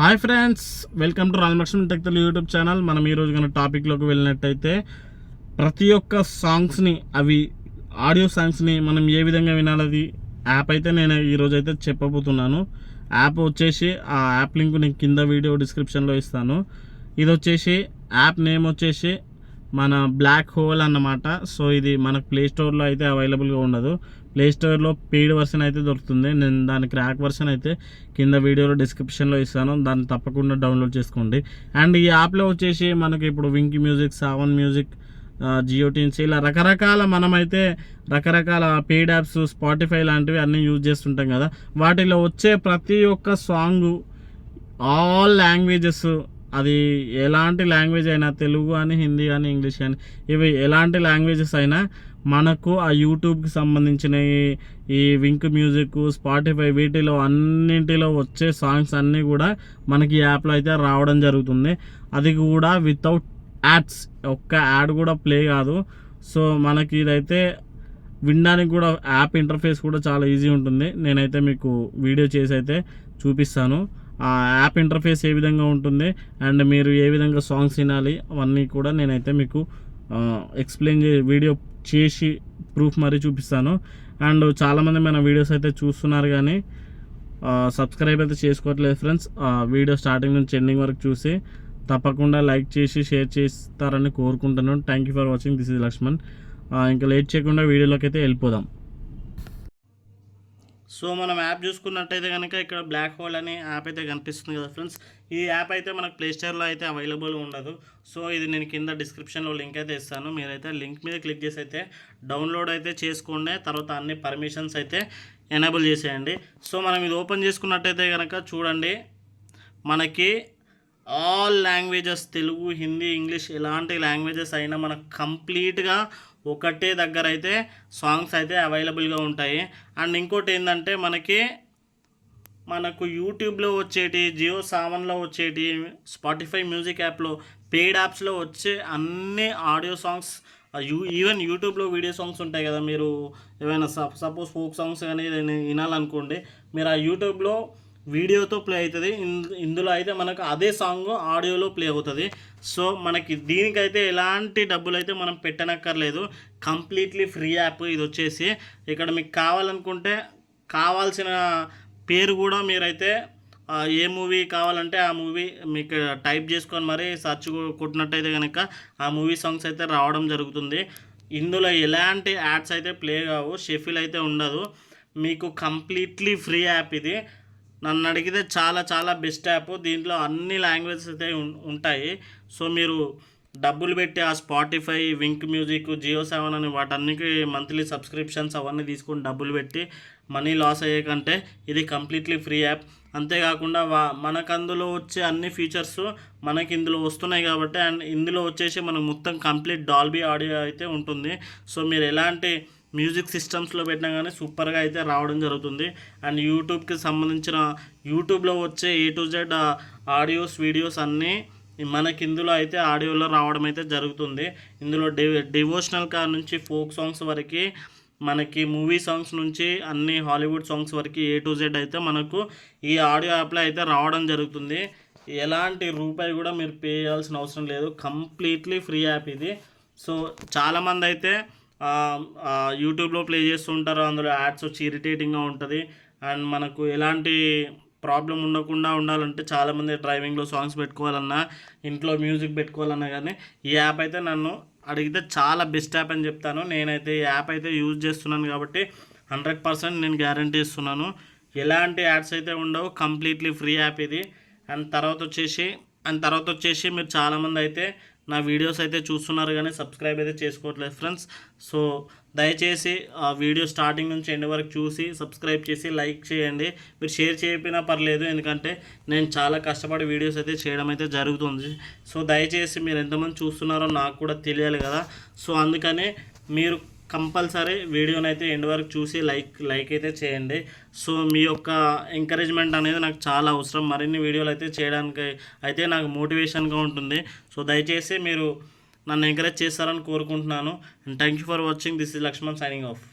Hi friends, welcome to Rajalakshmi tech Telugu YouTube channel. మనం ఈరోజు కన్నా టాపిక్లోకి వెళ్ళినట్టయితే ప్రతి ఒక్క సాంగ్స్ని, అవి ఆడియో సాంగ్స్ని మనం ఏ విధంగా వినాలది యాప్ అయితే నేను ఈరోజు అయితే చెప్పబోతున్నాను. యాప్ వచ్చేసి ఆ యాప్ లింక్ నేను కింద వీడియో డిస్క్రిప్షన్లో ఇస్తాను. ఇది వచ్చేసి యాప్ నేమ్ వచ్చేసి మన బ్లాక్ హోల్ అన్నమాట. సో ఇది మనకు ప్లే స్టోర్లో అయితే అవైలబుల్గా ఉండదు. ప్లే స్టోర్లో పెయిడ్ వర్షన్ అయితే దొరుకుతుంది. నేను దాని క్రాక్ వర్షన్ అయితే కింద వీడియోలో డిస్క్రిప్షన్లో ఇస్తాను, దాన్ని తప్పకుండా డౌన్లోడ్ చేసుకోండి. అండ్ ఈ యాప్లో వచ్చేసి మనకి ఇప్పుడు Wynk music, Saavn music, Jio tunes ఇలా రకరకాల మనమైతే రకరకాల పెయిడ్ యాప్స్, స్పాటిఫై లాంటివి అన్నీ యూజ్ చేస్తుంటాం కదా. వాటిలో వచ్చే ప్రతి ఒక్క సాంగు ఆల్ లాంగ్వేజెస్, అది ఎలాంటి లాంగ్వేజ్ అయినా, తెలుగు కానీ, హిందీ కానీ, ఇంగ్లీష్ కానీ, ఇవి ఎలాంటి లాంగ్వేజెస్ అయినా మనకు ఆ యూట్యూబ్కి సంబంధించిన ఈ వింక్ మ్యూజిక్, స్పాటిఫై వీటిలో అన్నింటిలో వచ్చే సాంగ్స్ అన్నీ కూడా మనకి ఈ యాప్లో అయితే రావడం జరుగుతుంది. అది కూడా వితౌట్ యాడ్స్, ఒక్క యాడ్ కూడా ప్లే కాదు. సో మనకి ఇదైతే వినడానికి కూడా యాప్ ఇంటర్ఫేస్ కూడా చాలా ఈజీ ఉంటుంది. నేనైతే మీకు వీడియో చేసి అయితే చూపిస్తాను ఆ యాప్ ఇంటర్ఫేస్ ఏ విధంగా ఉంటుంది అండ్ మీరు ఏ విధంగా సాంగ్స్ వినాలి అవన్నీ కూడా నేనైతే మీకు ఎక్స్ప్లెయిన్ వీడియో చేసి ప్రూఫ్ మరీ చూపిస్తాను. అండ్ చాలామంది మన వీడియోస్ అయితే చూస్తున్నారు కానీ సబ్స్క్రైబ్ అయితే చేసుకోవట్లేదు ఫ్రెండ్స్. వీడియో స్టార్టింగ్ నుంచి ఎండింగ్ వరకు చూసి తప్పకుండా లైక్ చేసి షేర్ చేస్తారని కోరుకుంటున్నాను. Thank you for watching. This is Lakshman. ఇంకా లేట్ చేయకుండా వీడియోలోకి అయితే వెళ్ళిపోదాం. సో మనం యాప్ చూసుకున్నట్టయితే కనుక ఇక్కడ బ్లాక్ హోల్ అనే యాప్ అయితే కనిపిస్తుంది కదా ఫ్రెండ్స్. ఈ యాప్ అయితే మనకు ప్లే స్టోర్లో అయితే అవైలబుల్ ఉండదు. సో ఇది నేను కింద డిస్క్రిప్షన్లో లింక్ అయితే ఇస్తాను. మీరైతే లింక్ మీద క్లిక్ చేసి అయితే డౌన్లోడ్ అయితే చేసుకోండి. తర్వాత అన్ని పర్మిషన్స్ అయితే ఎనేబుల్ చేసేయండి. సో మనం ఇది ఓపెన్ చేసుకున్నట్టయితే కనుక చూడండి, మనకి all languages, Telugu, Hindi, English ఎలాంటి లాంగ్వేజెస్ అయినా మనకు కంప్లీట్గా ఒకటే దగ్గర అయితే సాంగ్స్ అయితే అవైలబుల్గా ఉంటాయి. అండ్ ఇంకోటి ఏంటంటే మనకు యూట్యూబ్లో వచ్చేటి, జియో సావన్లో వచ్చేటి, స్పాటిఫై మ్యూజిక్ యాప్లో, పెయిడ్ యాప్స్లో వచ్చే అన్ని ఆడియో సాంగ్స్, ఈవెన్ యూట్యూబ్లో వీడియో సాంగ్స్ ఉంటాయి కదా. మీరు ఏమైనా సపోజ్ ఫోక్ సాంగ్స్ కానీ వినాలనుకోండి, మీరు ఆ యూట్యూబ్లో వీడియోతో ప్లే అవుతుంది. ఇందులో అయితే మనకు అదే సాంగ్ ఆడియోలో ప్లే అవుతుంది. సో మనకి దీనికైతే ఎలాంటి డబ్బులు అయితే మనం పెట్టనక్కర్లేదు. కంప్లీట్లీ ఫ్రీ యాప్ ఇది వచ్చేసి. ఇక్కడ మీకు కావాలనుకుంటే కావాల్సిన పేరు కూడా మీరైతే ఏ మూవీ కావాలంటే ఆ మూవీ మీకు టైప్ చేసుకొని మరి సెర్చ్ కొట్టినట్టయితే కనుక ఆ మూవీ సాంగ్స్ అయితే రావడం జరుగుతుంది. ఇందులో ఎలాంటి యాడ్స్ అయితే ప్లే కావు, షెఫిల్ అయితే ఉండదు. మీకు కంప్లీట్లీ ఫ్రీ యాప్ ఇది. నన్ను అడిగితే చాలా చాలా బెస్ట్ యాప్. దీంట్లో అన్ని లాంగ్వేజెస్ అయితే ఉంటాయి. సో మీరు డబ్బులు పెట్టి ఆ Spotify, Wink music, Jio Saavn అని వాటన్నికి మంత్లీ సబ్స్క్రిప్షన్స్ అవన్నీ తీసుకొని డబ్బులు పెట్టి మనీ లాస్ అయ్యే కంటే ఇది కంప్లీట్లీ ఫ్రీ యాప్. అంతేకాకుండా మనకు అందులో వచ్చే అన్ని ఫీచర్స్ మనకి ఇందులో వస్తున్నాయి కాబట్టి, అండ్ ఇందులో వచ్చేసి మనకు మొత్తం కంప్లీట్ డాల్బీ ఆడియో అయితే ఉంటుంది. సో మీరు ఎలాంటి మ్యూజిక్ సిస్టమ్స్లో పెట్టినా కానీ సూపర్గా అయితే రావడం జరుగుతుంది. అండ్ యూట్యూబ్కి సంబంధించిన యూట్యూబ్లో వచ్చే A to Z audios, videos అన్నీ మనకి ఇందులో అయితే ఆడియోలో రావడం అయితే జరుగుతుంది. ఇందులో డివోషనల్ కార్ నుంచి ఫోక్ సాంగ్స్ వరకు, మనకి మూవీ సాంగ్స్ నుంచి అన్ని హాలీవుడ్ సాంగ్స్ వరకు A to Z అయితే మనకు ఈ ఆడియో యాప్లో అయితే రావడం జరుగుతుంది. ఎలాంటి రూపాయి కూడా మీరు పే చేయాల్సిన అవసరం లేదు. కంప్లీట్లీ ఫ్రీ యాప్ ఇది. సో చాలామంది అయితే యూట్యూబ్లో ప్లే చేస్తూ ఉంటారు, అందులో యాడ్స్ వచ్చి ఇరిటేటింగ్గా ఉంటుంది. అండ్ మనకు ఎలాంటి ప్రాబ్లం ఉండకుండా ఉండాలంటే చాలామంది డ్రైవింగ్లో సాంగ్స్ పెట్టుకోవాలన్నా, ఇంట్లో మ్యూజిక్ పెట్టుకోవాలన్నా కానీ ఈ యాప్ అయితే నన్ను అడిగితే చాలా బెస్ట్ యాప్ అని చెప్తాను. నేనైతే ఈ యాప్ అయితే యూజ్ చేస్తున్నాను కాబట్టి 100% నేను గ్యారంటీ ఇస్తున్నాను. ఎలాంటి యాడ్స్ అయితే ఉండవు, కంప్లీట్లీ ఫ్రీ యాప్ ఇది. అండ్ తర్వాత వచ్చేసి మీరు చాలామంది అయితే నా వీడియోస్ అయితే చూస్తున్నారు కానీ సబ్స్క్రైబ్ అయితే చేసుకోవట్లేదు ఫ్రెండ్స్. సో దయచేసి ఆ వీడియో స్టార్టింగ్ నుంచి ఎండ్ వరకు చూసి సబ్స్క్రైబ్ చేసి లైక్ చేయండి. మీరు షేర్ చేయకపోయినా పర్లేదు, ఎందుకంటే నేను చాలా కష్టపడి వీడియోస్ అయితే చేయడం అయితే జరుగుతుంది. సో దయచేసి మీరు ఎంతమంది చూస్తున్నారో నాకు కూడా తెలియాలి కదా. సో అందుకనే మీరు కంపల్సరీ వీడియోని అయితే ఎండ్ వరకు చూసి లైక్ అయితే చేయండి. సో మీ యొక్క ఎంకరేజ్మెంట్ అనేది నాకు చాలా అవసరం. మరిన్ని వీడియోలు అయితే చేయడానికి అయితే నాకు మోటివేషన్గా ఉంటుంది. సో దయచేసి మీరు నన్ను ఎంకరేజ్ చేస్తారని కోరుకుంటున్నాను. And thank you for watching. This is Lakshman signing of.